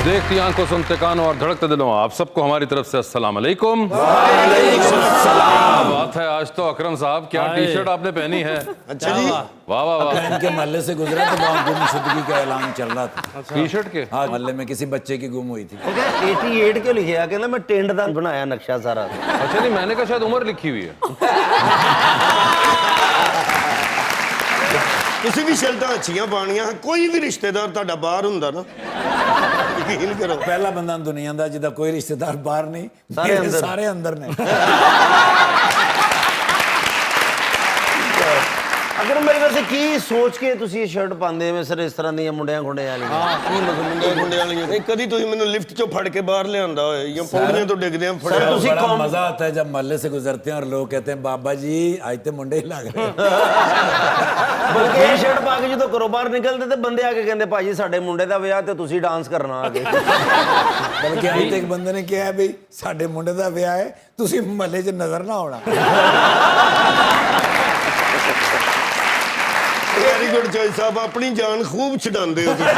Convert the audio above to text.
देखती आंखों, सुनते कानों और धड़कते दिलों, आप सबको हमारी तरफ से अस्सलाम वालेकुम। बात है आज तो अकरम साहब, क्या टी शर्ट आपने पहनी है। अच्छा जी, वाह वाह वाह। इनके मोहल्ले से गुजरा तो वहाँ गुमशुदगी का ऐलान चल रहा था। टी शर्ट के हाँ, मोहल्ले में किसी बच्चे की गुम हुई थी। 88 क्यों लिखा? कहना मैं टेंट दा बनाया नक्शा सारा। अच्छा नहीं, मैंने कहा शायद उम्र लिखी हुई है। ਤੁਸੀਂ ਵੀ ਸ਼ਰਟਾਂ ਅੱਛੀਆਂ ਪਾਣੀਆਂ। ਕੋਈ ਵੀ ਰਿਸ਼ਤੇਦਾਰ ਤੁਹਾਡਾ ਬਾਹਰ ਹੁੰਦਾ ਨਾ, ਯਕੀਨ ਕਰੋ, पहला बंदा दुनिया का जिदा कोई रिश्तेदार बाहर नहीं, सारे अंदर ने। अगर मेरे वैसे की सोच के ਤੁਸੀਂ ਇਹ ਸ਼ਰਟ ਪਾਉਂਦੇ ਹੋ ਸਰ, ਇਸ ਤਰ੍ਹਾਂ ਦੀਆਂ ਮੁੰਡਿਆਂ ਖੁੰਡਿਆਂ ਵਾਲੀਆਂ? ਹਾਂ ਮੁੰਡੇ ਮੁੰਡੇ ਵਾਲੀਆਂ। ਇਹ ਕਦੀ ਤੁਸੀਂ ਮੈਨੂੰ ਲਿਫਟ ਚੋਂ ਫੜ ਕੇ ਬਾਹਰ ਲਿਆਂਦਾ ਹੋਏ ਜਾਂ ਪੌੜੀਆਂ ਤੋਂ ਡਿੱਗਦੇ ਆ ਫੜਿਆ? ਤੁਸੀਂ बड़ा मजा आता है जब मोहल्ले से गुजरते हैं और लोग कहते हैं बाबा जी आज तो मुंडे ही लग रहे। ਬਲਕਿ ਇਹ ਸ਼ਰਟ ਪਾ ਕੇ ਜਦੋਂ ਘਰੋਂ ਬਾਹਰ ਨਿਕਲਦੇ ਤੇ ਬੰਦੇ ਆ ਕੇ ਕਹਿੰਦੇ ਭਾਜੀ ਸਾਡੇ ਮੁੰਡੇ ਦਾ ਵਿਆਹ ਤੇ ਤੁਸੀਂ ਡਾਂਸ ਕਰਨਾ ਆ ਕੇ। बल्कि अभी तक बंदे ने कहा भाई साडे मुंडे दा ब्याह है, तुसी मोहल्ले च नजर ना आना। ਵੈਰੀ ਗੁੱਡ ਚੋਇਸ ਸਾਹਿਬ, ਆਪਣੀ ਜਾਨ ਖੂਬ ਛਡਾਉਂਦੇ ਹੋ ਤੁਸੀਂ।